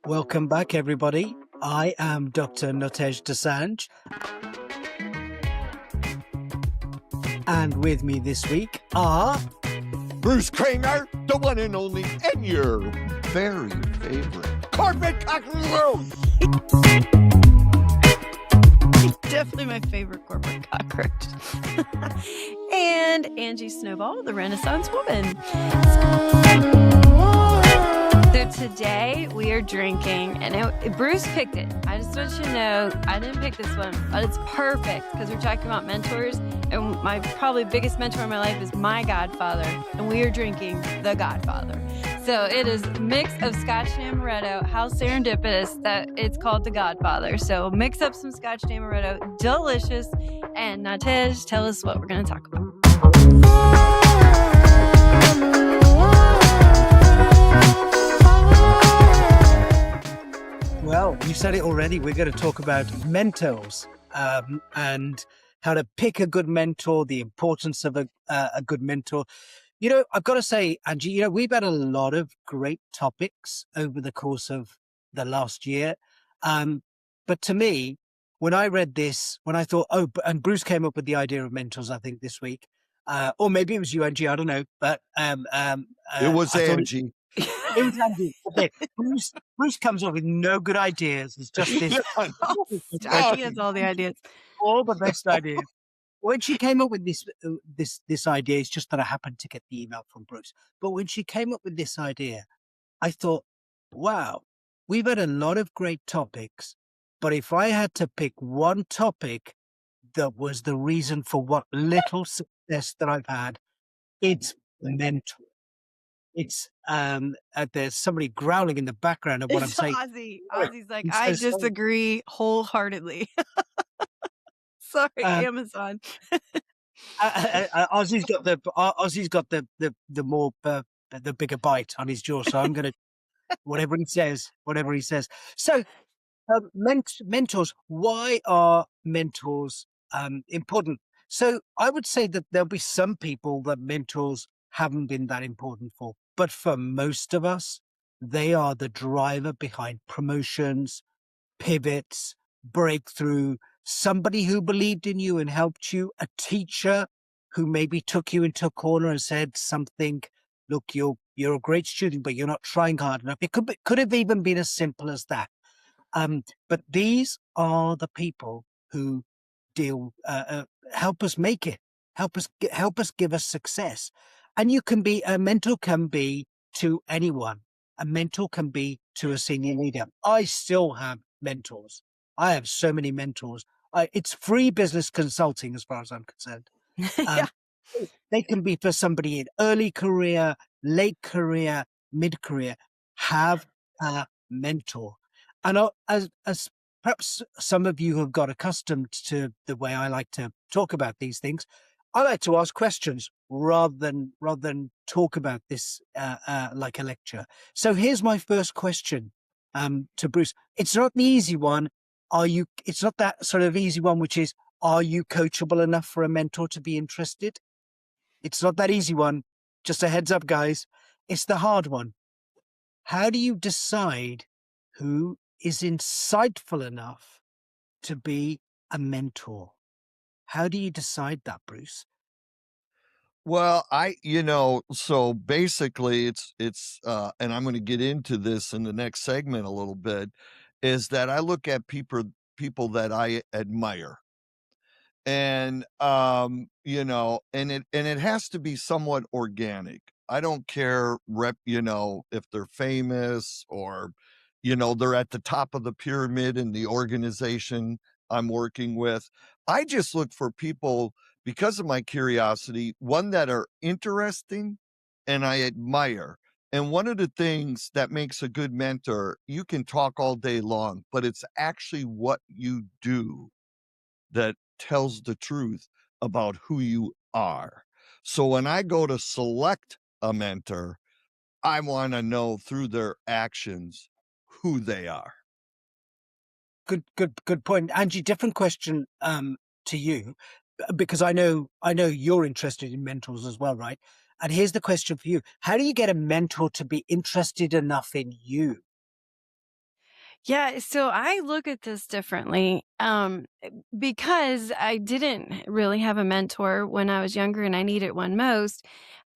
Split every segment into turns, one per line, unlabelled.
Welcome back, everybody. I am Dr. Nawtej Desange, and with me this week are
Bruce Kramer, the one and only, and your very favorite corporate cockroach.
Definitely my favorite corporate cockroach. And Angie Snowball, the Renaissance woman. So today we are drinking, and Bruce picked it. I just want you to know I didn't pick this one, but it's perfect because we're talking about mentors, and my probably biggest mentor in my life is my godfather, and we are drinking the Godfather. So it is a mix of Scotch and Amaretto. How serendipitous that it's called the Godfather. So mix up some Scotch and Amaretto, delicious. And Nawtej, tell us what we're going to talk about.
Well, you said it already. We're going to talk about mentors and how to pick a good mentor, the importance of a good mentor. You know, I've got to say, Angie, we've had a lot of great topics over the course of the last year. But to me, when I read this, when I thought, and Bruce came up with the idea of mentors, I think this week, or maybe it was you, Angie, I don't know. But
It was Angie.
It was Angie. Okay. Bruce comes up with no good ideas. It's just this.
He has all the ideas.
All the best ideas. When she came up with this idea, it's just that I happened to get the email from Bruce. But when she came up with this idea, I thought, wow, we've had a lot of great topics. But if I had to pick one topic that was the reason for what little success that I've had, it's mentor. It's there's somebody growling in the background of what I'm saying.
Ozzy's like, I disagree wholheartedly. Sorry, Amazon.
Ozzy's got the more the bigger bite on his jaw, so I'm gonna whatever he says. So mentors. Why are mentors important? So I would say that there'll be some people that mentors haven't been that important for, but for most of us, they are the driver behind promotions, pivots, breakthrough, somebody who believed in you and helped you, a teacher who maybe took you into a corner and said something, look, you're a great student, but you're not trying hard enough. It could have even been as simple as that. But these are the people who help us make it, help us give us success. And a mentor can be to anyone. A mentor can be to a senior leader. I still have mentors. I have so many mentors. It's free business consulting as far as I'm concerned.
Yeah.
They can be for somebody in early career, late career, mid-career. Have a mentor. And as perhaps some of you have got accustomed to the way I like to talk about these things, I like to ask questions rather than talk about this like a lecture. So here's my first question to Bruce. It's not the easy one. It's not that sort of easy one, which is, are you coachable enough for a mentor to be interested? It's not that easy one. Just a heads up, guys. It's the hard one. How do you decide who is insightful enough to be a mentor? How do you decide that, Bruce?
Well, so basically it's and I'm going to get into this in the next segment a little bit, is that I look at people that I admire. And and it has to be somewhat organic. I don't care if they're famous or they're at the top of the pyramid in the organization I'm working with. I just look for people, because of my curiosity, one, that are interesting and I admire. And one of the things that makes a good mentor, you can talk all day long, but it's actually what you do that tells the truth about who you are. So when I go to select a mentor, I want to know through their actions who they are.
Good point. Angie, different question to you, because I know you're interested in mentors as well, right? And here's the question for you. How do you get a mentor to be interested enough in you?
Yeah, so I look at this differently because I didn't really have a mentor when I was younger and I needed one most.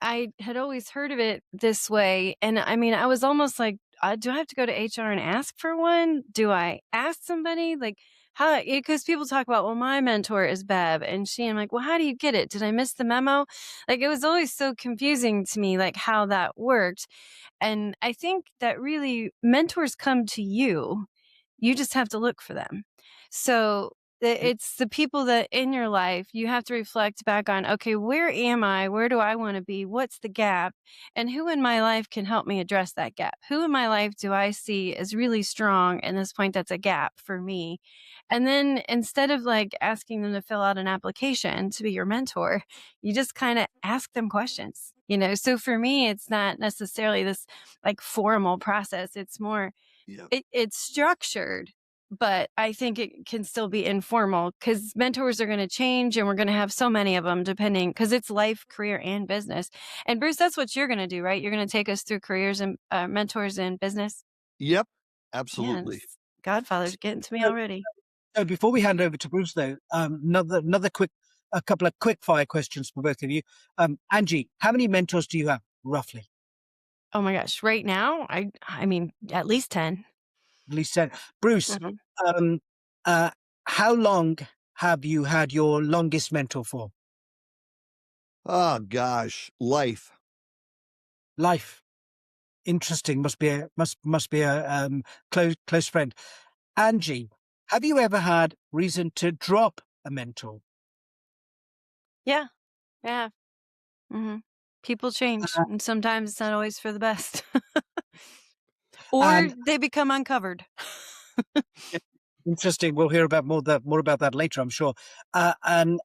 I had always heard of it this way. And I mean, I was almost like, do I have to go to HR and ask for one? Do I ask somebody? Like, how? Because people talk about, well, my mentor is Bev. And I'm like, well, how do you get it? Did I miss the memo? Like, it was always so confusing to me, like how that worked. And I think that really mentors come to you. You just have to look for them. So it's the people that in your life you have to reflect back on, okay, where am I? Where do I want to be? What's the gap? And who in my life can help me address that gap? Who in my life do I see as really strong in this point that's a gap for me? And then instead of like asking them to fill out an application to be your mentor, you just kind of ask them questions. So for me, it's not necessarily this like formal process. It's more,
Yeah.
it's structured, but I think it can still be informal because mentors are going to change and we're going to have so many of them depending because it's life, career, and business. And Bruce, that's what you're going to do, right? You're going to take us through careers and mentors in business.
Yep.
Yeah,
Absolutely.
Godfather's getting to me
So,
already.
so before we hand over to Bruce, though, a couple of quick fire questions for both of you. Angie, how many mentors do you have roughly?
Oh my gosh. Right now, I mean, at least 10.
At least 10. Bruce,
Mhm.
um, uh, how long have you had your longest mentor for?
Oh gosh, life.
Life. Interesting. Must be a close friend. Angie, have you ever had reason to drop a mentor?
Yeah. Yeah. hmm People change,
Uh,
and sometimes it's not always for the best. Or
and
they become uncovered.
interesting. We'll hear about more about that later, I'm sure. And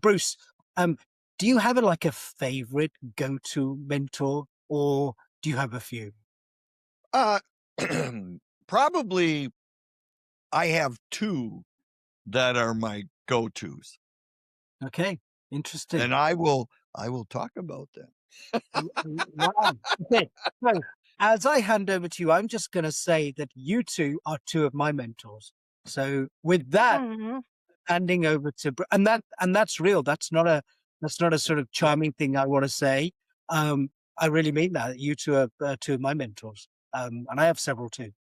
Bruce, do you have like a favorite go-to mentor, or do you have a few?
Uh, probably I have 2 that are my go-tos,
Okay, interesting.
and I will talk about them.
Wow. Okay. So as I hand over to you, I'm just going to say that you two are 2 of my mentors. So with that,
Mhm.
handing over to and that's real. That's not a sort of charming thing I want to say. I really mean that. You two are 2 of my mentors, and I have several too.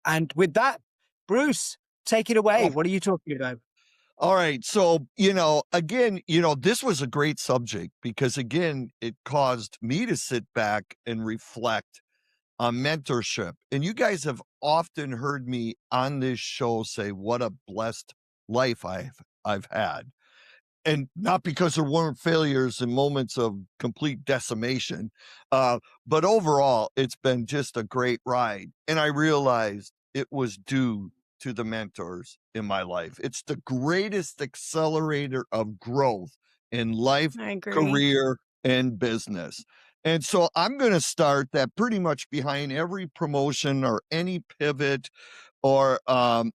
And with that, Bruce, take it away.
Oh,
What are you talking about?
all right. So, again, this was a great subject because, again, it caused me to sit back and reflect on mentorship. And you guys have often heard me on this show say what a blessed life I've had. And not because there weren't failures and moments of complete decimation, but overall, it's been just a great ride. And I realized it was due to the mentors in my life. It's the greatest accelerator of growth in life,
I agree.
career, and business. And so I'm going to start that pretty much behind every promotion or any pivot or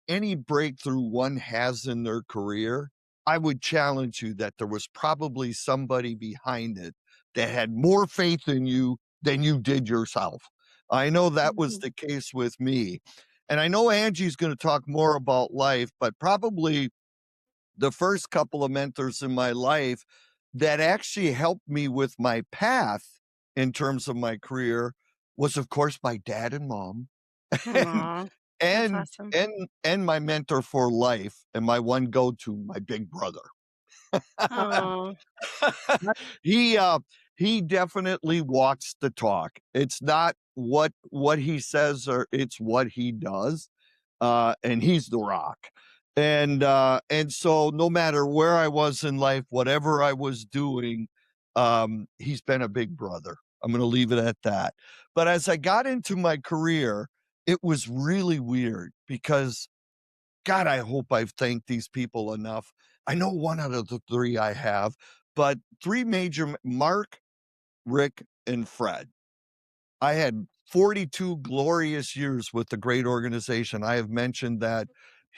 any breakthrough one has in their career. I would challenge you that there was probably somebody behind it that had more faith in you than you did yourself. I know that was
Mhm.
the case with me. And I know Angie's going to talk more about life, but probably the first couple of mentors in my life that actually helped me with my path in terms of my career was, of course, my dad and mom. and
Aw, that's
and
awesome.
and my mentor for life and my one go-to, my big brother.
Oh,
He, he definitely walks the talk. It's not what he says or it's what he does, and he's the rock. And so no matter where I was in life, whatever I was doing, he's been a big brother. I'm gonna leave it at that. But as I got into my career, it was really weird because God, I hope I've thanked these people enough. I know 1 out of the 3 I have, but 3 major Mark, Rick, and Fred. I had 42 glorious years with the great organization. I have mentioned that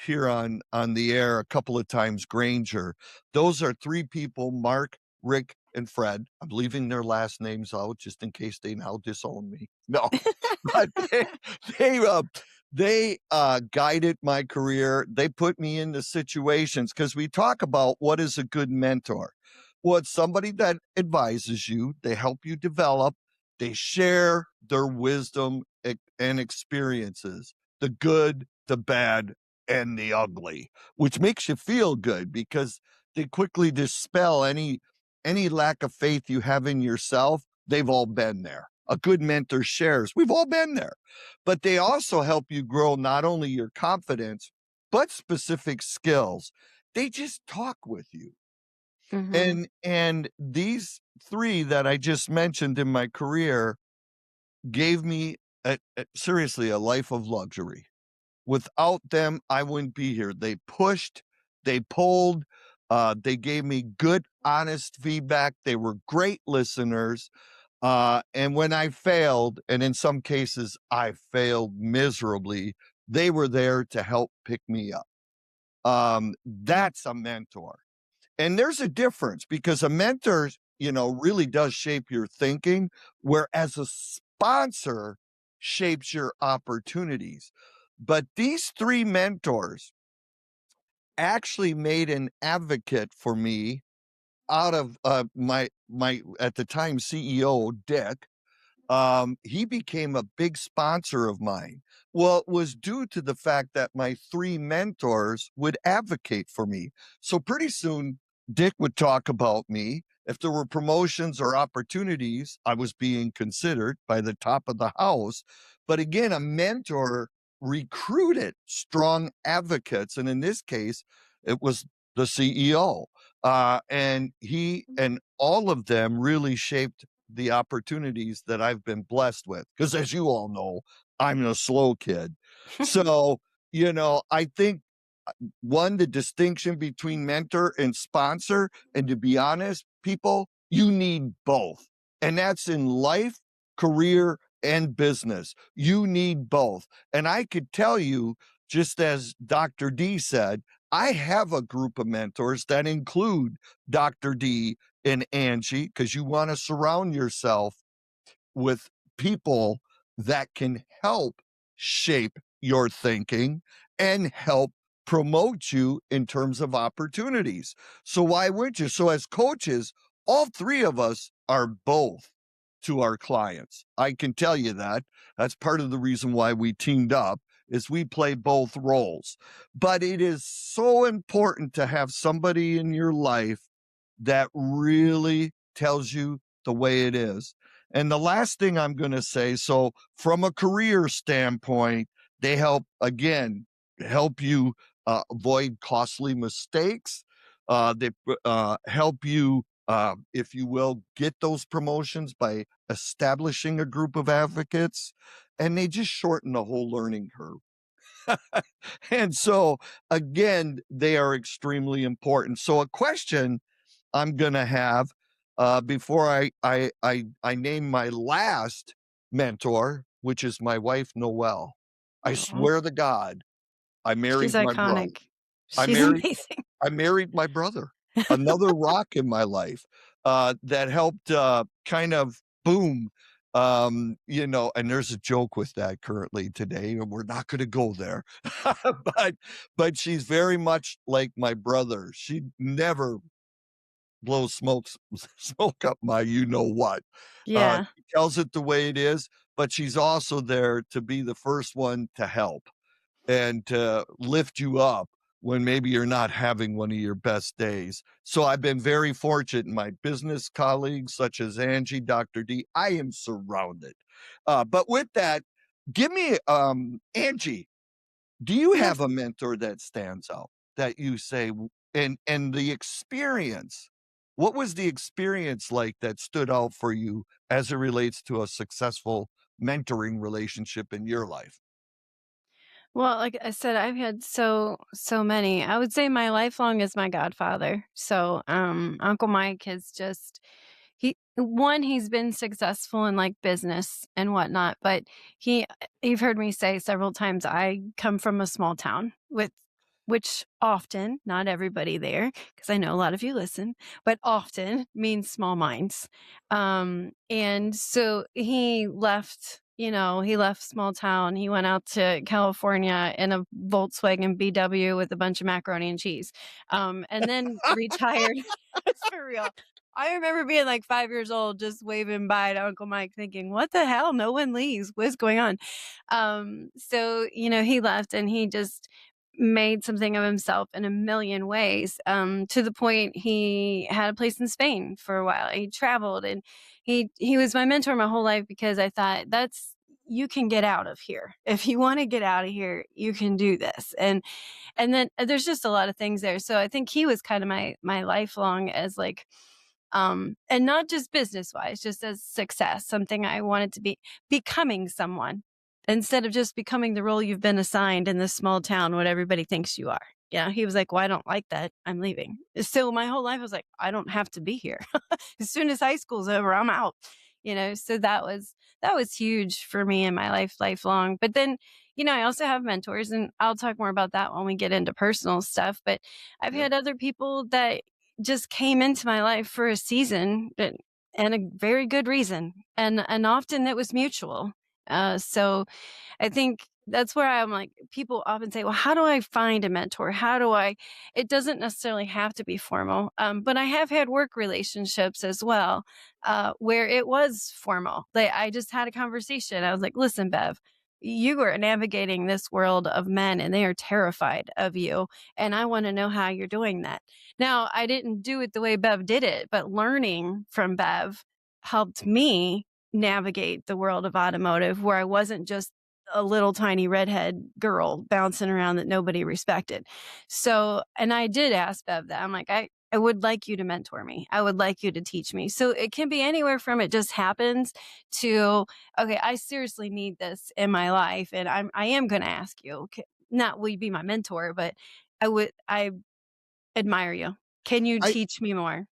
here on the air a couple of times, Granger. Those are 3 people, Mark, Rick, and Fred. I'm leaving their last names out just in case they now disown me. No, but they they guided my career. They put me into situations, because we talk about what is a good mentor. Well, it's somebody that advises you, they help you develop, they share their wisdom and experiences, the good, the bad, and the ugly, which makes you feel good because they quickly dispel any lack of faith you have in yourself. They've all been there. A good mentor shares. We've all been there. But they also help you grow not only your confidence, but specific skills. They just talk with you.
Mhm.
And these three that I just mentioned in my career gave me seriously a life of luxury. Without them, I wouldn't be here. They pushed, they pulled, they gave me good, honest feedback. They were great listeners. And when I failed, and in some cases I failed miserably, they were there to help pick me up. That's a mentor. And there's a difference, because a mentor, really does shape your thinking, whereas a sponsor shapes your opportunities. But these three mentors actually made an advocate for me out of my at the time CEO, Dick. He became a big sponsor of mine. Well, it was due to the fact that my three mentors would advocate for me. So pretty soon, Dick would talk about me. If there were promotions or opportunities, I was being considered by the top of the house. But again, a mentor recruited strong advocates. And in this case, it was the CEO. And he and all of them really shaped the opportunities that I've been blessed with. Because as you all know, I'm a slow kid. So, I think the distinction between mentor and sponsor, and to be honest, people, you need both. And that's in life, career, and business. You need both. And I could tell you, just as Dr. D said, I have a group of mentors that include Dr. D and Angie, because you want to surround yourself with people that can help shape your thinking and help promote you in terms of opportunities. So why would you? So as coaches, all three of us are both to our clients. I can tell you that. That's part of the reason why we teamed up, is we play both roles. But it is so important to have somebody in your life that really tells you the way it is. And the last thing I'm going to say, so from a career standpoint, they help you avoid costly mistakes. They help you, if you will, get those promotions by establishing a group of advocates, and they just shorten the whole learning curve. And so, again, they are extremely important. So, a question I'm going to have before I name my last mentor, which is my wife, Noelle. I
Aw,
swear to God, I
she's
married my brother.
iconic.
I
She's
married
amazing.
I married my brother, another rock in my life that helped kind of boom. And there's a joke with that currently today, and we're not going to go there. but she's very much like my brother. She never blows smoke up my you know what.
Yeah.
She tells it the way it is, but she's also there to be the first one to help and to lift you up when maybe you're not having one of your best days. So I've been very fortunate in my business colleagues, such as Angie, Dr. D. I am surrounded. But with that, give me, Angie, do you
Yes.
have a mentor that stands out that you say, and the experience? What was the experience like that stood out for you as it relates to a successful mentoring relationship in your life?
Well, like I said, I've had so many. I would say my lifelong is my godfather. So, Uncle Mike has just he's been successful in like business and whatnot, but you've heard me say several times, I come from a small town with which often, not everybody there, because I know a lot of you listen, but often means small minds. And so he left, he left small town. He went out to California in a Volkswagen BW with a bunch of macaroni and cheese, and then retired. It's for real. I remember being like 5 years old, just waving bye to Uncle Mike, thinking, "What the hell? No one leaves. What's going on?" So he left, and he just made something of himself in a million ways. To the point he had a place in Spain for a while. He traveled, and he was my mentor my whole life, because I thought, you can get out of here. If you want to get out of here, you can do this. And then there's just a lot of things there. So I think he was kind of my lifelong, as like, and not just business wise, just as success, something I wanted to be, becoming someone, instead of just becoming the role you've been assigned in this small town, what everybody thinks you are. Yeah. He was like, "Well, I don't like that. I'm leaving." So my whole life I was like, I don't have to be here. As soon as high school's over, I'm out. So that was huge for me in my life, lifelong. But then, I also have mentors, and I'll talk more about that when we get into personal stuff. But I've
Yep.
had other people that just came into my life for a season, and a very good reason, and often it was mutual. So I think that's where I'm like, people often say, "Well, how do I find a mentor? How do I?" It doesn't necessarily have to be formal, but I have had work relationships as well, where it was formal. Like, I just had a conversation. I was like, "Listen, Bev, you are navigating this world of men, and they are terrified of you, and I want to know how you're doing that." Now, I didn't do it the way Bev did it, but learning from Bev helped me navigate the world of automotive, where I wasn't just a little tiny redhead girl bouncing around that nobody respected. So, and I did ask Bev that. I'm like, I would like you to mentor me. I would like you to teach me. So it can be anywhere from it just happens to, okay, I seriously need this in my life. And I am going to ask you, okay, not will you be my mentor, but I admire you. Can you
I
teach me more?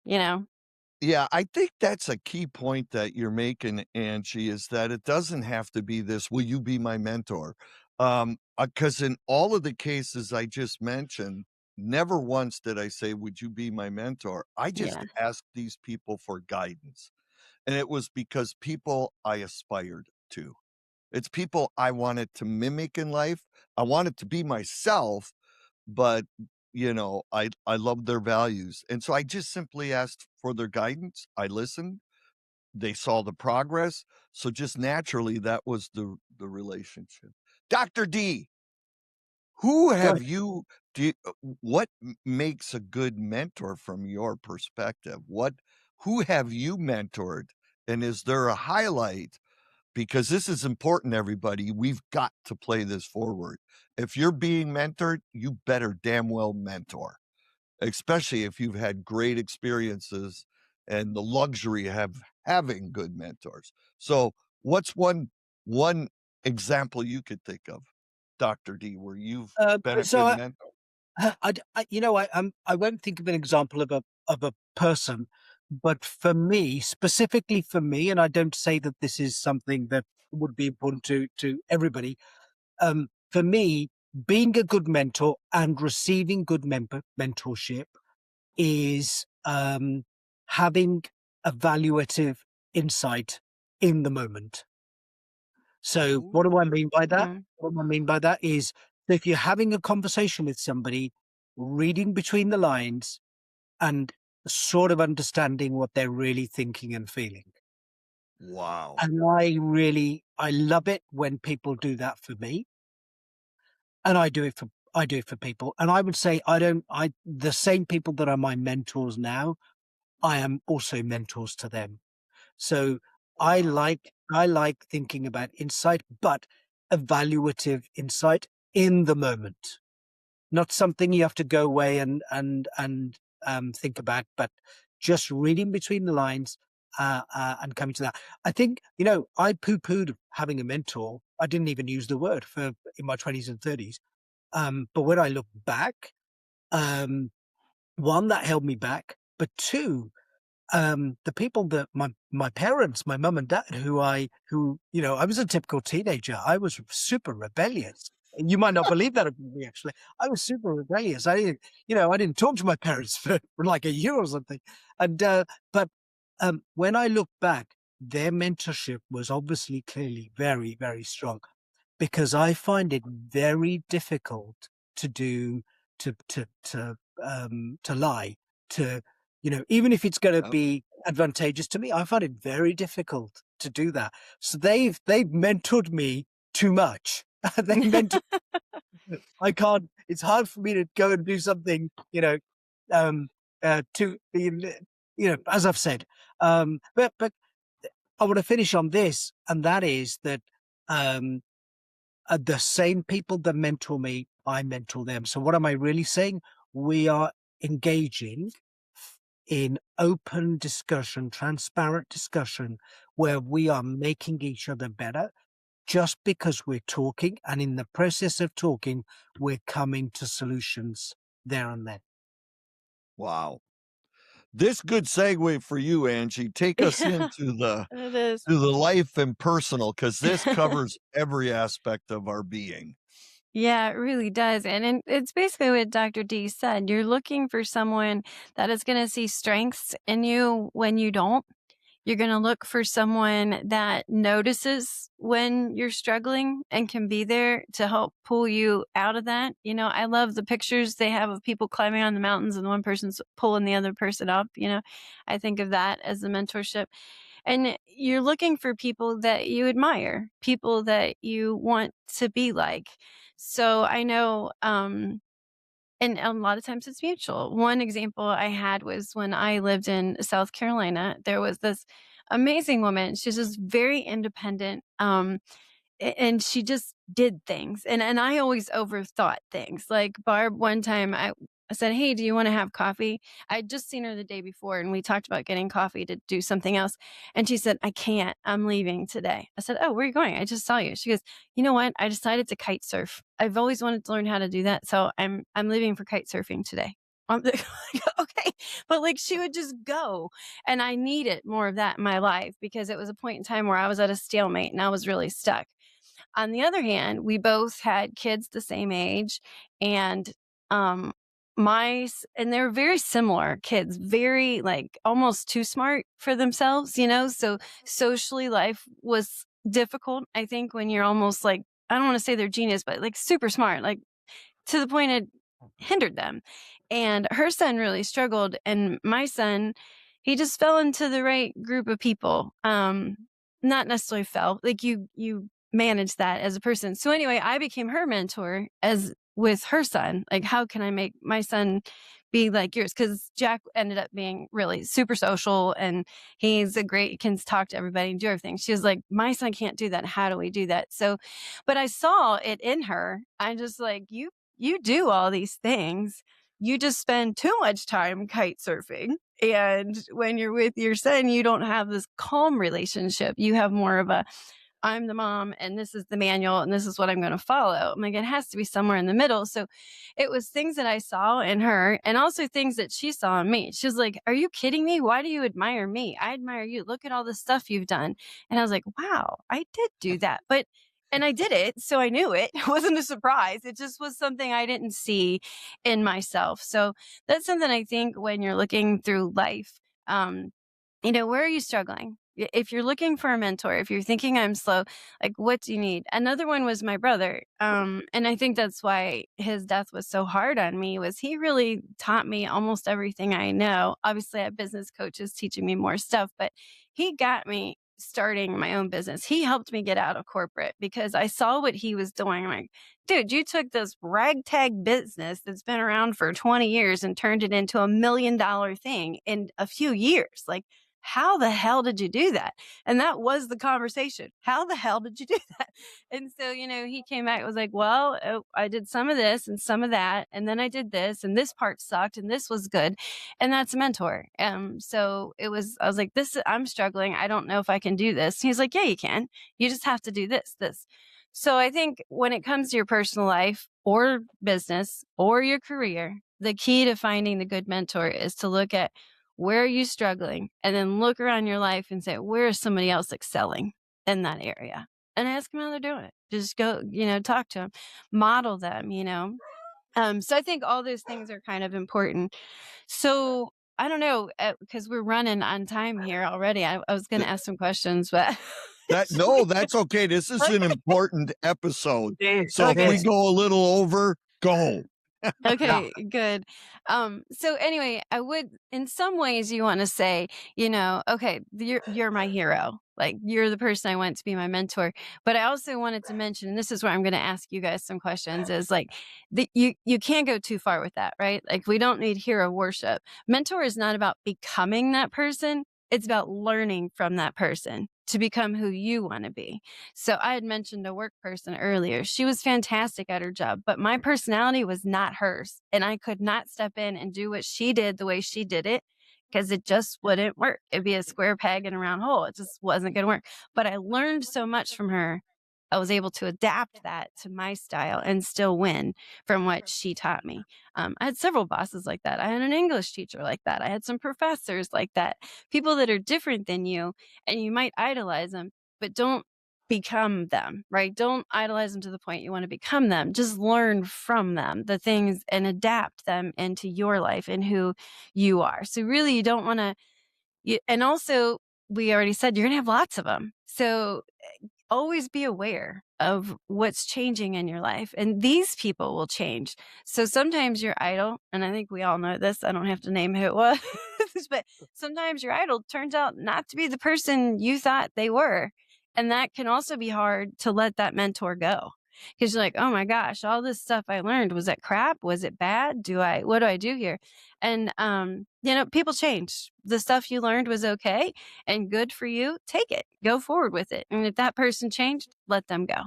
Yeah, I think that's a key point that you're making, Angie, is that it doesn't have to be this, "Will you be my mentor?" 'Cause in all of the cases I just mentioned, never once did I say, "Would you be my mentor?" I just
Yeah.
asked these people for guidance, and it was because people I aspired to. It's people I wanted to mimic in life. I wanted to be myself, but, I love their values, and so I just simply asked for their guidance. I listened, they saw the progress, so just naturally, that was the relationship. Dr. D, who
Go
have
ahead.
you do what makes a good mentor from your perspective? Who have you mentored, and is there a highlight? Because this is important, everybody. We've got to play this forward. If you're being mentored, you better damn well mentor, especially if you've had great experiences and the luxury of having good mentors. So, what's one example you could think of, Dr. D, where you've been a
So
good mentor?
I won't think of an example of a person, but for me, specifically for me, and I don't say that this is something that would be important to everybody. For me, being a good mentor and receiving good mentorship is having evaluative insight in the moment. So what do I mean by that?
Mhm.
What I mean by that is that if you're having a conversation with somebody, reading between the lines and sort of understanding what they're really thinking and feeling.
Wow.
And I love it when people do that for me. And I do it for people. And I would say the same people that are my mentors now, I am also mentors to them. So
Wow.
I like thinking about insight, but evaluative insight in the moment. Not something you have to go away and think about, but just reading between the lines and coming to that. I think I poo-pooed having a mentor. I didn't even use the word for in my 20s and 30s. But when I look back, um, one that held me back, but two, the people that my parents, my mum and dad, I was a typical teenager. I was super rebellious. And you might not believe that about me, actually. I was super rebellious. I didn't talk to my parents for like a year or something. And but when I look back, their mentorship was obviously clearly very, very strong, because I find it very difficult to do to lie, to, even if it's going to
Yep.
be advantageous to me, I find it very difficult to do that. So they've mentored me too much. They mentored. I can't. It's hard for me to go and do something, um, to as I've said. But I want to finish on this, and that is that um, the same people that mentor me, I mentor them. So what am I really saying? We are engaging in open discussion, transparent discussion, where we are making each other better just because we're talking. And in the process of talking, we're coming to solutions there and then.
Wow. This good segue for you, Angie. Take us
Yeah,
into the
it is.
to the life and personal, because this covers every aspect of our being.
Yeah, it really does. And it's basically what Dr. D said. You're looking for someone that is going to see strengths in you when you don't. You're going to look for someone that notices when you're struggling and can be there to help pull you out of that. I love the pictures they have of people climbing on the mountains and one person's pulling the other person up. I think of that as the mentorship. And you're looking for people that you admire, people that you want to be like. So I know, and a lot of times it's mutual. One example I had was when I lived in South Carolina, there was this amazing woman. She's just very independent. And she just did things. And I always overthought things. Like Barb, one time I said, "Hey, do you want to have coffee?" I'd just seen her the day before and we talked about getting coffee to do something else. And she said, "I can't. I'm leaving today." I said, "Oh, where are you going? I just saw you." She goes, "You know what? I decided to kite surf. I've always wanted to learn how to do that. So I'm leaving for kite surfing today." I'm like, okay. But like she would just go. And I needed more of that in my life because it was a point in time where I was at a stalemate and I was really stuck. On the other hand, we both had kids the same age, and um and they're very similar kids, very like almost too smart for themselves, so socially life was difficult. I think when you're almost like, I don't want to say they're genius, but like super smart, like to the point it hindered them. And her son really struggled, and my son, he just fell into the right group of people. Not necessarily fell, like you manage that as a person. So anyway, I became her mentor as with her son. Like, how can I make my son be like yours? Because Jack ended up being really super social and can talk to everybody and do everything. She was like, my son can't do that. How do we do that? So, but I saw it in her. I just like, you do all these things. You just spend too much time kite surfing. And when you're with your son, you don't have this calm relationship. You have more of a, I'm the mom and this is the manual and this is what I'm going to follow. I'm like, it has to be somewhere in the middle. So it was things that I saw in her and also things that she saw in me. She was like, "Are you kidding me? Why do you admire me? I admire you. Look at all the stuff you've done." And I was like, wow, I did do that. And I did it. So I knew it. It wasn't a surprise. It just was something I didn't see in myself. So that's something I think when you're looking through life, where are you struggling? If you're looking for a mentor, if you're thinking I'm slow, like what do you need? Another one was my brother. And I think that's why his death was so hard on me, was he really taught me almost everything I know. Obviously I have business coaches teaching me more stuff, but he got me starting my own business. He helped me get out of corporate because I saw what he was doing. I'm like, dude, you took this ragtag business that's been around for 20 years and turned it into $1 million thing in a few years. Like, how the hell did you do that? And that was the conversation. How the hell did you do that? And so, he came back and was like, well, I did some of this and some of that. And then I did this and this part sucked and this was good. And that's a mentor. So I was like, I'm struggling. I don't know if I can do this. He's like, yeah, you can. You just have to do this. So I think when it comes to your personal life or business or your career, the key to finding the good mentor is to look at, where are you struggling? And then look around your life and say, where is somebody else excelling in that area? And ask them how they're doing it. Just go, talk to them, model them, So I think all those things are kind of important. So I don't know, because we're running on time here already. I was going to ask some questions, but
No, that's okay. This is an important episode.
Yes,
So if we
yes.
go a little over, go.
Yeah.
Okay, good. So anyway, I would, in some ways, you want to say, okay, you're my hero. Like you're the person I want to be my mentor. But I also wanted to mention, and this is where I'm going to ask you guys some questions, is like you can't go too far with that, right? Like we don't need hero worship. Mentor is not about becoming that person. It's about learning from that person to become who you want to be. So I had mentioned a work person earlier. She was fantastic at her job, but my personality was not hers. And I could not step in and do what she did the way she did it because it just wouldn't work. It'd be a square peg in a round hole. It just wasn't going to work. But I learned so much from her. I was able to adapt that to my style and still win from what she taught me. I had several bosses like that. I had an English teacher like that. I had some professors like that, people that are different than you, and you might idolize them, but don't become them, right? Don't idolize them to the point you want to become them. Just learn from them the things and adapt them into your life and who you are. So really you don't want to, and also we already said you're going to have lots of them. So always be aware of what's changing in your life, and these people will change. So sometimes your idol, and I think we all know this, I don't have to name who it was, but sometimes your idol turns out not to be the person you thought they were. And that can also be hard to let that mentor go. Because you're like, oh my gosh, all this stuff I learned, was it crap? Was it bad? What do I do here? And, people change. The stuff you learned was okay and good for you. Take it, go forward with it. And if that person changed, let them go.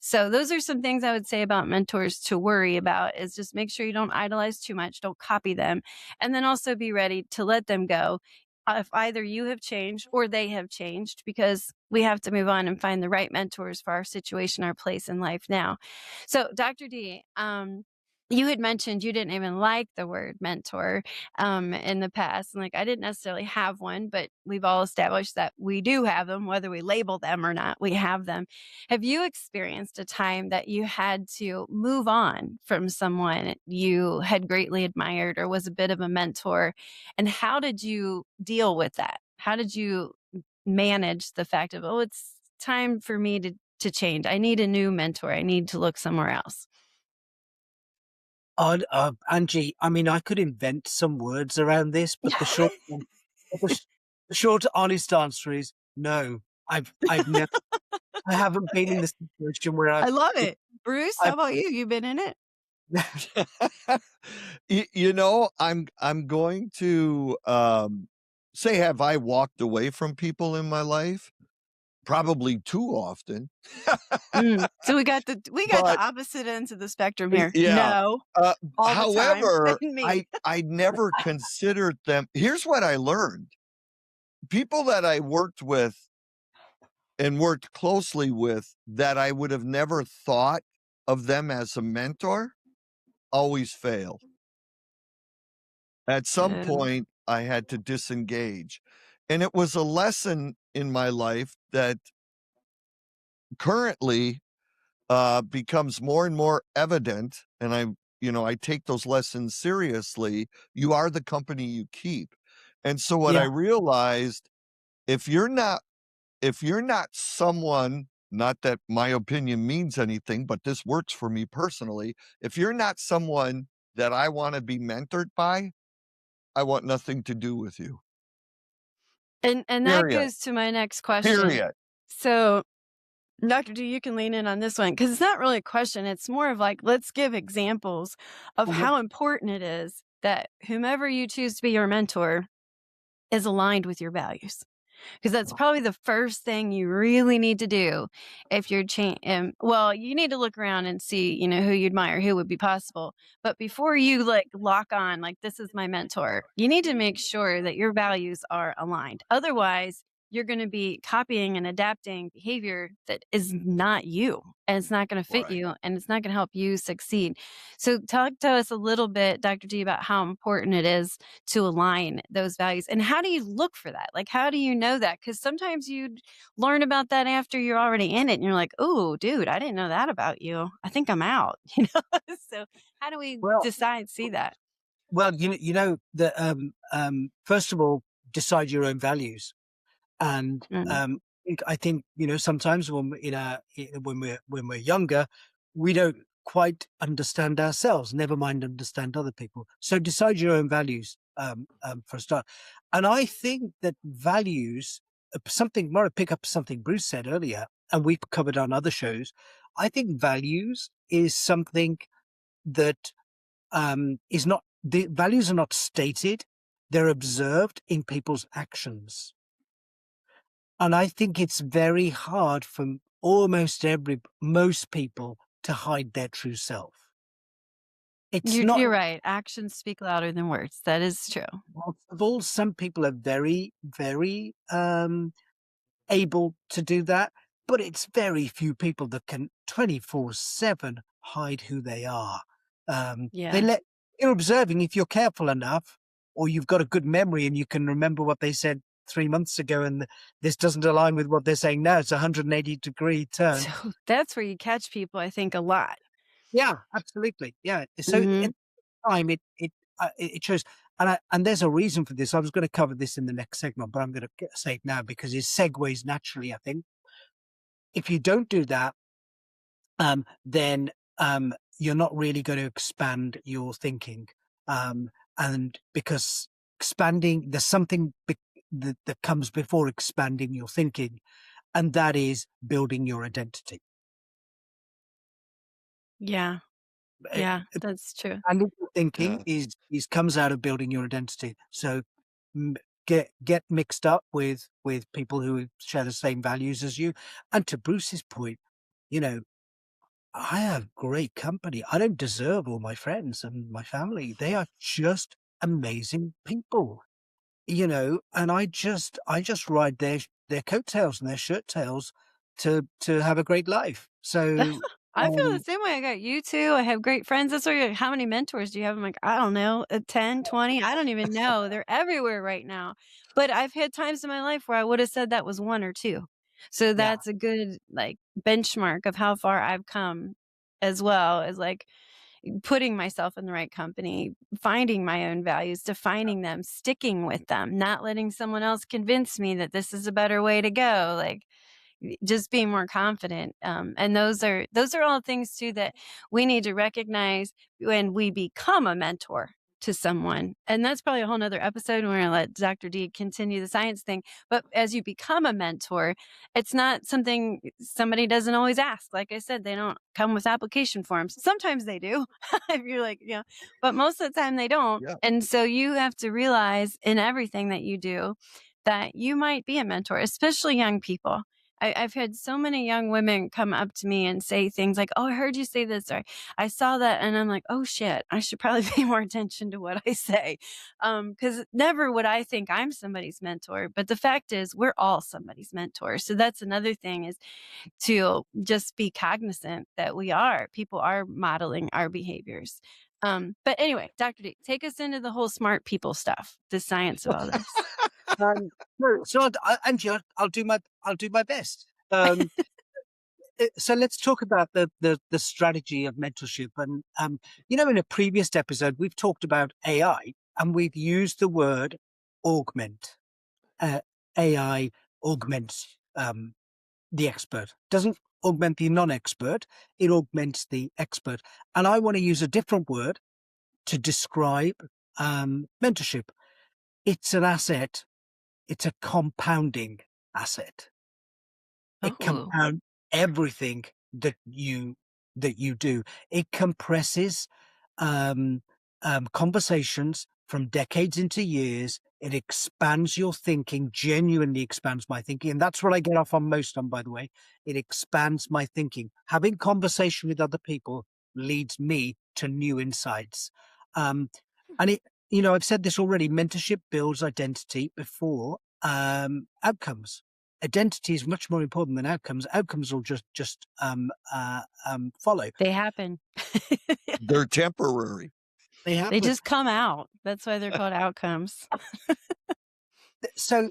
So those are some things I would say about mentors to worry about, is just make sure you don't idolize too much. Don't copy them. And then also be ready to let them go if either you have changed or they have changed, because we have to move on and find the right mentors for our situation, our place in life now. So Dr. D, you had mentioned you didn't even like the word mentor in the past. And like, I didn't necessarily have one, but we've all established that we do have them, whether we label them or not, we have them. Have you experienced a time that you had to move on from someone you had greatly admired or was a bit of a mentor? And how did you deal with that? How did you manage the fact of, oh, it's time for me to change. I need a new mentor. I need to look somewhere else.
Angie, I mean, I could invent some words around this, but the short, honest answer is no. I haven't been in this situation where
I love it. Bruce, how about you? You've been in it?
I'm going to say, have I walked away from people in my life? Probably too often.
So we got the opposite ends of the spectrum here.
Yeah.
No.
However, I never considered them. Here's what I learned. People that I worked with and worked closely with that I would have never thought of them as a mentor always failed. At some point, I had to disengage. And it was a lesson in my life that currently becomes more and more evident. And I take those lessons seriously. You are the company you keep. And so what I realized, if you're not someone, not that my opinion means anything, but this works for me personally. If you're not someone that I want to be mentored by, I want nothing to do with you.
And that goes to my next question.
Period.
So, Dr. D, you can lean in on this one, because it's not really a question. It's more of like, let's give examples of how important it is that whomever you choose to be your mentor is aligned with your values. Because that's probably the first thing you really need to do if you're you need to look around and see, who you admire, who would be possible. But before you lock on, this is my mentor, you need to make sure that your values are aligned. Otherwise, you're going to be copying and adapting behavior that is not you, and it's not going to fit you, and it's not going to help you succeed. So talk to us a little bit, Dr. D, about how important it is to align those values. And how do you look for that? How do you know that? Because sometimes you learn about that after you're already in it and you're like, oh, dude, I didn't know that about you. I think I'm out. So how do we see that?
Well, first of all, decide your own values. And
Mm.
I think sometimes when we're younger, we don't quite understand ourselves. Never mind understand other people. So decide your own values for a start. And I think that values, something more to pick up something Bruce said earlier, and we've covered on other shows. I think values is something that is not. The values are not stated; they're observed in people's actions. And I think it's very hard for most people to hide their true self. It's not
You're right. Actions speak louder than words. That is true.
possible. Some people are very, very able to do that, but it's very few people that can 24/7 hide who they are.
Yeah.
You're observing if you're careful enough, or you've got a good memory and you can remember what they said 3 months ago, and this doesn't align with what they're saying now. It's a 180-degree turn.
So that's where you catch people, I think, a lot.
Yeah, absolutely. Yeah. So
Hmm.
at time it shows, and there's a reason for this. I was going to cover this in the next segment, but I'm going to say it now because it segues naturally. I think if you don't do that, then you're not really going to expand your thinking, and because expanding, there's something that comes before expanding your thinking, and that is building your identity.
Yeah.
Uh,
Yeah, that's true.
Expanding your thinking
Yeah.
is comes out of building your identity. So get mixed up with people who share the same values as you. And to Bruce's point, you know, I have great company. I don't deserve all my friends and my family. They are just amazing people, and I just ride their coattails and their shirt tails to have a great life. So,
I feel the
um,
same way. I got you too. I have great friends. That's why you're like, how many mentors do you have? I'm like, I don't know, 10, 20. I don't even know. They're everywhere right now. But I've had times in my life where I would have said that was one or two. So
yeah,
that's a good like benchmark of how far I've come as well as like putting myself in the right company, finding my own values, defining them, sticking with them, not letting someone else convince me that this is a better way to go. Like just being more confident. And those are all things too that we need to recognize when we become a mentor to someone. And that's probably a whole nother episode. We're going to let Dr. D continue the science thing. But as you become a mentor, it's not something somebody doesn't always ask. Like I said, they don't come with application forms. Sometimes they do, if you're like, but most of the time they don't.
Yeah.
And so you have to realize in everything that you do that you might be a mentor, especially young people. I've had so many young women come up to me and say things like, "Oh, I heard you say this," or "I saw that," and I'm like, "Oh shit, I should probably pay more attention to what I say," because never would I think I'm somebody's mentor, but the fact is, we're all somebody's mentor. So that's another thing is to just be cognizant that people are modeling our behaviors. But anyway, Dr. D, take us into the whole smart people stuff, the science of all this.
so Angie, I'll do my best. So let's talk about the strategy of mentorship. And in a previous episode, we've talked about AI, and we've used the word augment. AI augments the expert. Doesn't augment the non-expert. It augments the expert. And I want to use a different word to describe mentorship. It's an asset. It's a compounding asset. It
Oh,
compounds everything that you do. It compresses um, conversations from decades into years. It expands your thinking, genuinely expands my thinking. And that's what I get off on most on, by the way. It expands my thinking. Having conversation with other people leads me to new insights. And I've said this already, mentorship builds identity before outcomes. Identity is much more important than outcomes. Outcomes will just follow.
they happen.
They're temporary.
They
They
happen.
just come out. That's why they're called outcomes.
So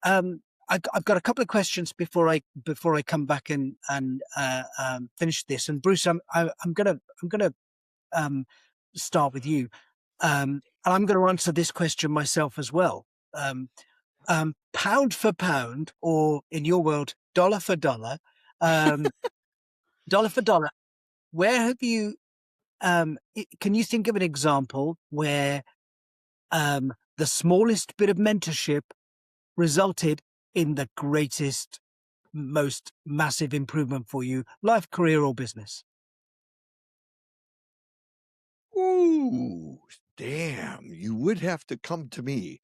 I've got a couple of questions before I come back and finish this. And Bruce, I'm gonna start with you. And I'm going to answer this question myself as well. Pound for pound, or in your world, dollar for dollar, dollar for dollar, where have you, can you think of an example where the smallest bit of mentorship resulted in the greatest, most massive improvement for you, life, career, or business?
Ooh, damn, you would have to come to me.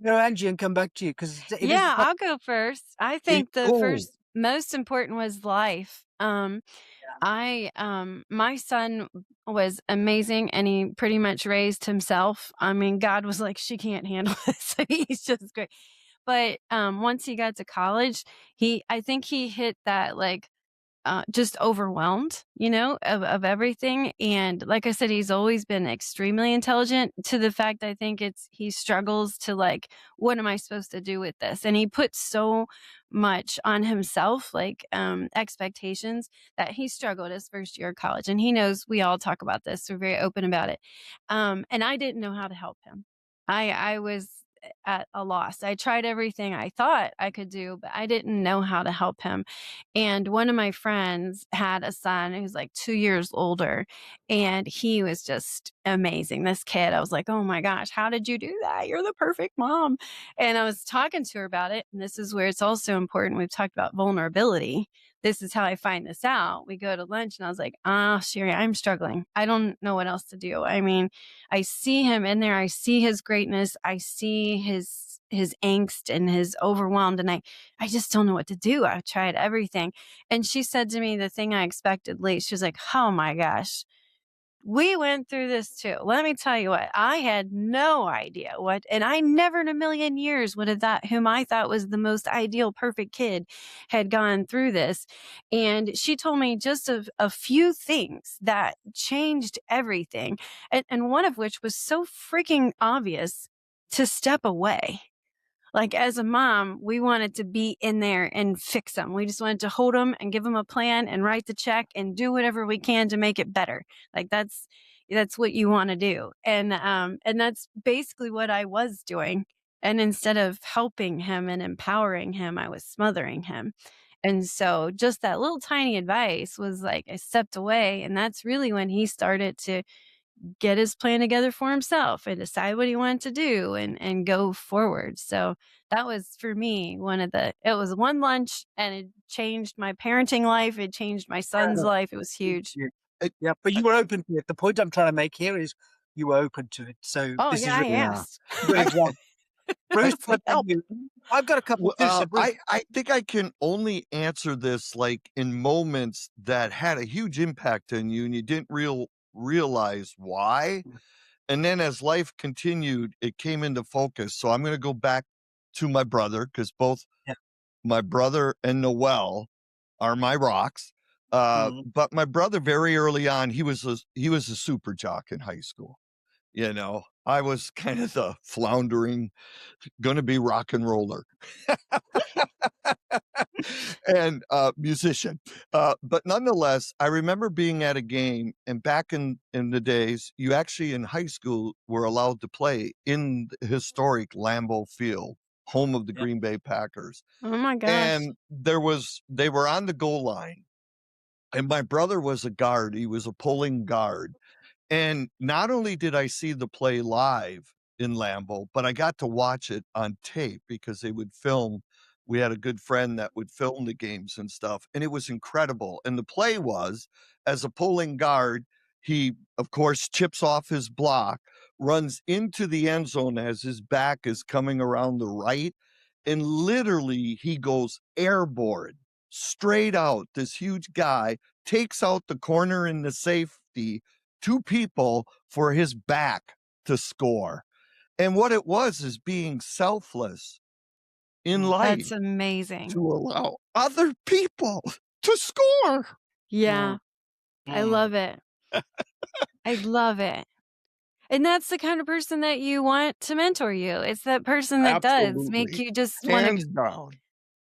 No, Angie, and come back to you because it is.
Yeah, I'll go first. I think the
Go.
first most important was life. My son was amazing and he pretty much raised himself. I mean, God was like, she can't handle this. He's just great. But once he got to college, I think he hit that like just overwhelmed, of everything. And like I said, he's always been extremely intelligent to the fact I think he struggles to like, what am I supposed to do with this? And he puts so much on himself, like expectations, that he struggled his first year of college. And he knows we all talk about this. So we're very open about it. And I didn't know how to help him. I was at a loss. I tried everything I thought I could do, but I didn't know how to help him. And one of my friends had a son who's like 2 years older, and he was just amazing. This kid, I was like, oh my gosh, how did you do that? You're the perfect mom. And I was talking to her about it. And this is where it's also important. We've talked about vulnerability. This is how I find this out. We go to lunch and I was like, Sherry, I'm struggling. I don't know what else to do. I mean, I see him in there. I see his greatness. I see his angst and his overwhelmed. And I just don't know what to do. I've tried everything. And she said to me the thing I expected least. She was like, oh my gosh, we went through this too. Let me tell you what, I had no idea what, and I never in a million years would have thought whom I thought was the most ideal, perfect kid had gone through this. And she told me just a few things that changed everything. And one of which was so freaking obvious: to step away. Like as a mom, we wanted to be in there and fix them. We just wanted to hold them and give them a plan and write the check and do whatever we can to make it better. Like that's what you want to do. And that's basically what I was doing. And instead of helping him and empowering him, I was smothering him. And so just that little tiny advice was like, I stepped away. And that's really when he started to get his plan together for himself and decide what he wanted to do and go forward. So that was for me it was one lunch and it changed my parenting life. It changed my son's life. It was huge.
Yeah, but you were open to it. The point I'm trying to make here is you were open to it. So
Oh
this
yeah,
is
I
really
asked.
good example. Bruce,
I'd help.
I've got a couple too. So Bruce,
I think I can only answer this like in moments that had a huge impact on you and you didn't realize why. And then as life continued, it came into focus. So I'm going to go back to my brother because both my brother and Noel are my rocks. But my brother, very early on, he was a super jock in high school. I was kind of the floundering, gonna be rock and roller and musician. But nonetheless, I remember being at a game, and back in the days, you actually in high school were allowed to play in the historic Lambeau Field, home of the Green Bay Packers.
Oh my gosh.
And they were on the goal line, and my brother was a guard. He was a pulling guard. And not only did I see the play live in Lambeau, but I got to watch it on tape because they would film. We had a good friend that would film the games and stuff, and it was incredible. And the play was, as a pulling guard, he, of course, chips off his block, runs into the end zone as his back is coming around the right, and literally he goes airborne, straight out. This huge guy takes out the corner in the safety, 2 people for his back to score. And what it was is being selfless in life
That's amazing.
to allow other people to score.
Yeah. I love it. I love it. And that's the kind of person that you want to mentor you. It's that person that does make
Absolutely.
you just want
Hands
to,
down.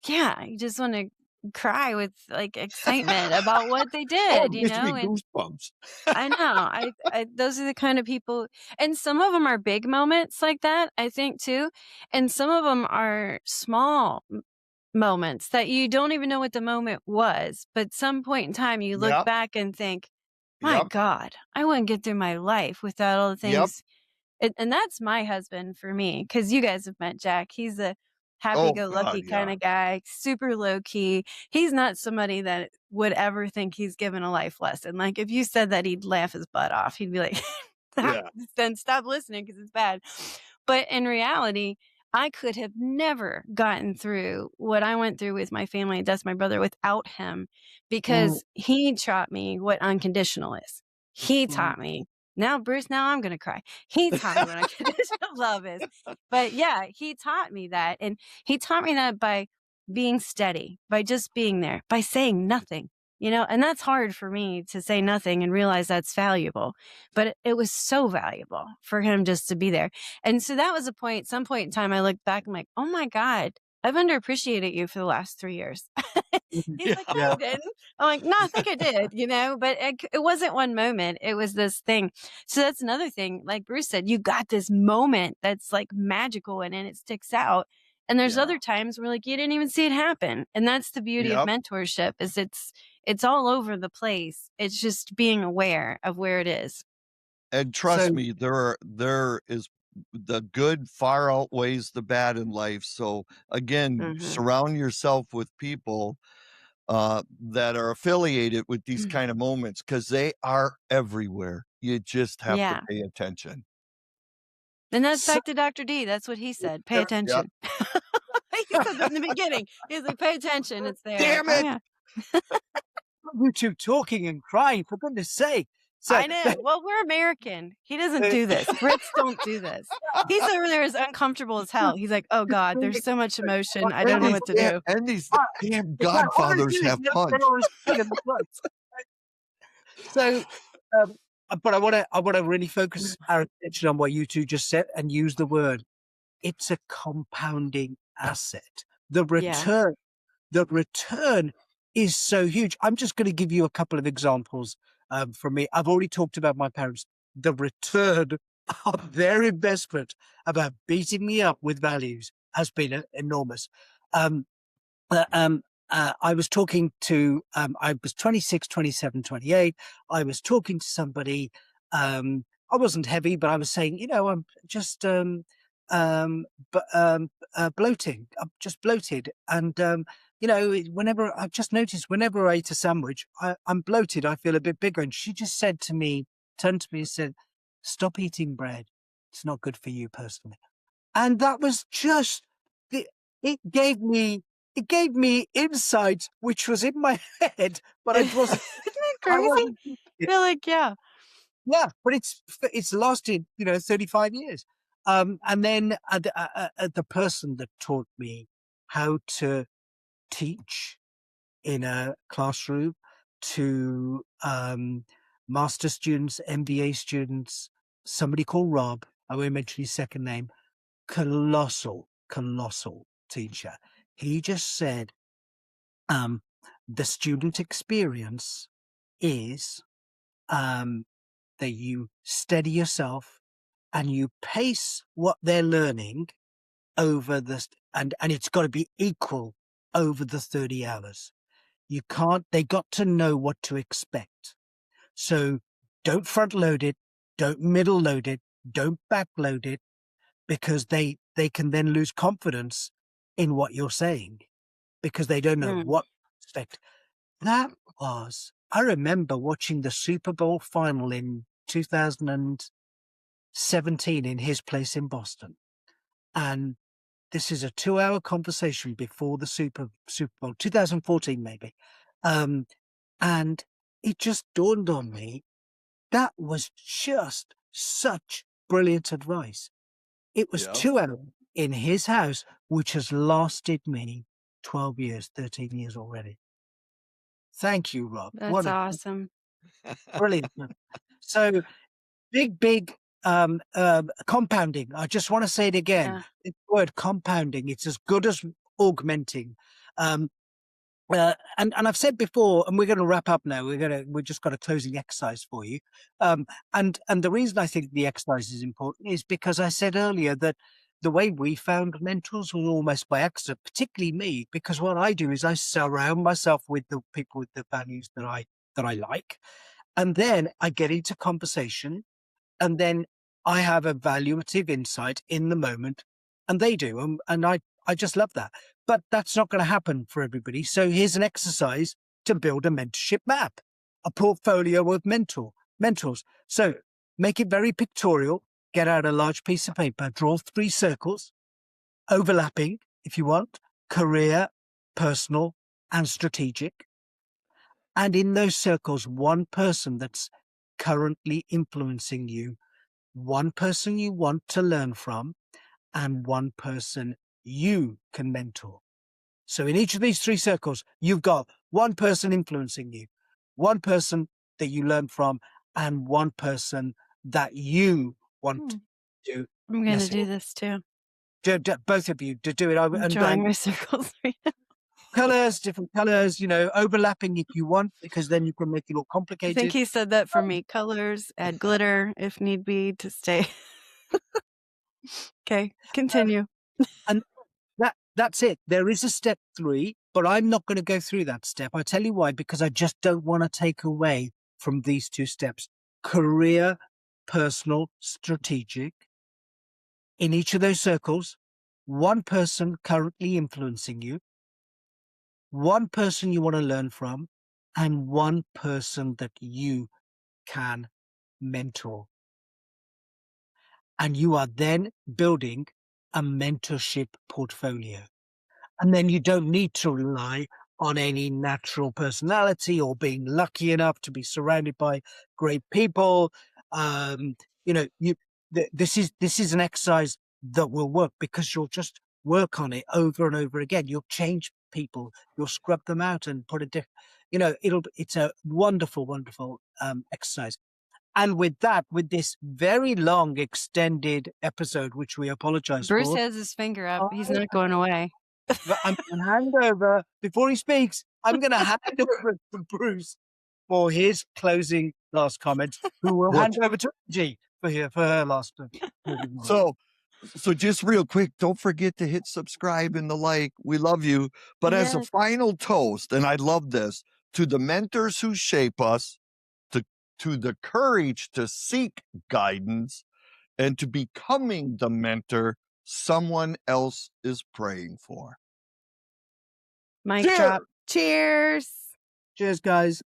yeah, you just want to cry with like excitement about what they
Oh,
did,
it
you
gives me
know? And
goosebumps.
I know. Those are the kind of people, and some of them are big moments like that, I think too, and some of them are small moments that you don't even know what the moment was, but some point in time you look
Yep.
back and think, my
Yep.
God, I wouldn't get through my life without all the
Yep.
things. And that's my husband for me, because you guys have met Jack. He's a
Oh God,
happy-go-lucky kind
yeah.
of guy, super low key. He's not somebody that would ever think he's given a life lesson. Like if you said that, he'd laugh his butt off. He'd be like,
Yeah.
then stop listening because it's bad. But in reality, I could have never gotten through what I went through with my family, that's my brother, without him,
Mm,
because he taught me what unconditional is. He
mm,
taught me. Now, Bruce, now I'm going to cry. He taught me what unconditional love is. But yeah, he taught me that. And he taught me that by being steady, by just being there, by saying nothing, and that's hard for me to say nothing and realize that's valuable. But it was so valuable for him just to be there. And so that was some point in time, I looked back, I'm like, oh my God, I've underappreciated you for the last 3 years.
mhm.
He's
Yeah.
like, no,
Yeah.
you didn't. I'm like, no, I think I did, but it wasn't one moment. It was this thing. So that's another thing. Like Bruce said, you got this moment that's like magical and it sticks out. And there's
Yeah.
other times where like you didn't even see it happen. And that's the beauty of
Yep.
mentorship is it's all over the place. It's just being aware of where it is.
And trust
So,
me, there is the good far outweighs the bad in life. So again,
Hmm.
surround yourself with people that are affiliated with these kind of moments because they are everywhere. You just have to
Yeah.
pay attention.
And that's
so
back to Dr. D. That's what he said. Pay
Yep.
attention. He said that in the beginning. He's like, pay attention. It's there.
Damn
Oh,
it.
yeah.
you two talking and crying, for goodness sake. So,
I know. Well, we're American. He doesn't do this. Brits don't do this. He's over there as uncomfortable as hell. He's like, oh God, there's so much emotion. I don't know what to do.
And these
Ah,
damn
it's like,
godfathers
honestly,
have
they
punch.
don't understand the plugs. So, um, but I want to really focus our attention on what you two just said and use the word. It's a compounding asset. The
Yeah.
return, the return is so huge. I'm just going to give you a couple of examples from me. I've already talked about my parents. The return of their investment about beating me up with values has been enormous. Um, I was talking to, I was 26, 27, 28. I was talking to somebody. I wasn't heavy, but I was saying, I'm just bloating. I'm just bloated. And, whenever I've just noticed, whenever I eat a sandwich, I'm bloated. I feel a bit bigger. And she just said to me, turned to me and said, stop eating bread. It's not good for you personally. And that was just, it, it gave me it gave me insight which was in my head, but
Isn't that
I
crazy?
wasn't thinking it.
You're like, yeah.
Yeah, but it's lasted, 35 years. And then the person that taught me how to teach in a classroom to master students, MBA students, somebody called Rob, I won't mention his second name, colossal teacher. He just said, the student experience is that you steady yourself and you pace what they're learning over and it's got to be equal over the 30 hours. They got to know what to expect. So don't front load it, don't middle load it, don't back load it, because they can then lose confidence in what you're saying because they don't know
Mm.
what to expect. I remember watching the Super Bowl final in 2017 in his place in Boston. And this is a 2-hour conversation before the Super Bowl, 2014 maybe. And it just dawned on me, that was just such brilliant advice. It was
Yep.
2 hours in his house, which has lasted me 12 years, 13 years already. Thank you, Rob.
That's
What a
awesome.
brilliant. So big compounding. I just want to say it again.
Yeah.
The word compounding, it's as good as augmenting. Um, and I've said before, and we're going to wrap up now. We've just got a closing exercise for you. And the reason I think the exercise is important is because I said earlier that the way we found mentors was almost by accident, particularly me, because what I do is I surround myself with the people with the values that I like, and then I get into conversation, and then I have a valuative insight in the moment, and they do, and I just love that. But that's not going to happen for everybody. So here's an exercise to build a mentorship map, a portfolio of mentors. So make it very pictorial. Get out a large piece of paper, draw 3 circles, overlapping if you want, career, personal, and strategic. And in those circles, one person that's currently influencing you, one person you want to learn from, and one person you can mentor. So in each of these 3 circles, you've got one person influencing you, one person that you learn from, and one person that you want to.
I'm going to do this too.
Both of you to do it.
I'm drawing my circles right now.
Colors, different colors, overlapping if you want, because then you can make it all
I
complicated.
think he said that for me. Colors, add glitter if need be to stay. Okay, continue.
And that's it. There is a step 3, but I'm not going to go through that step. I tell you why, because I just don't want to take away from these 2 steps. Career, personal, strategic. In each of those circles, one person currently influencing you, one person you want to learn from, and one person that you can mentor. And you are then building a mentorship portfolio. And then you don't need to rely on any natural personality or being lucky enough to be surrounded by great people. This is an exercise that will work because you'll just work on it over and over again. You'll change people, you'll scrub them out and put a different, it's a wonderful, wonderful exercise. And with this very long extended episode, which we apologize for.
Bruce has his finger up. He's not going away.
I'm going to hand over, before he speaks, I'm going to hand over to Bruce for his closing last comments, who will hand over to Angie for her last.
So just real quick, don't forget to hit subscribe and the like. We love you. But as a final toast, and I love this, to the mentors who shape us, to the courage to seek guidance, and to becoming the mentor someone else is praying for.
Mic drop. Cheers.
Cheers, guys.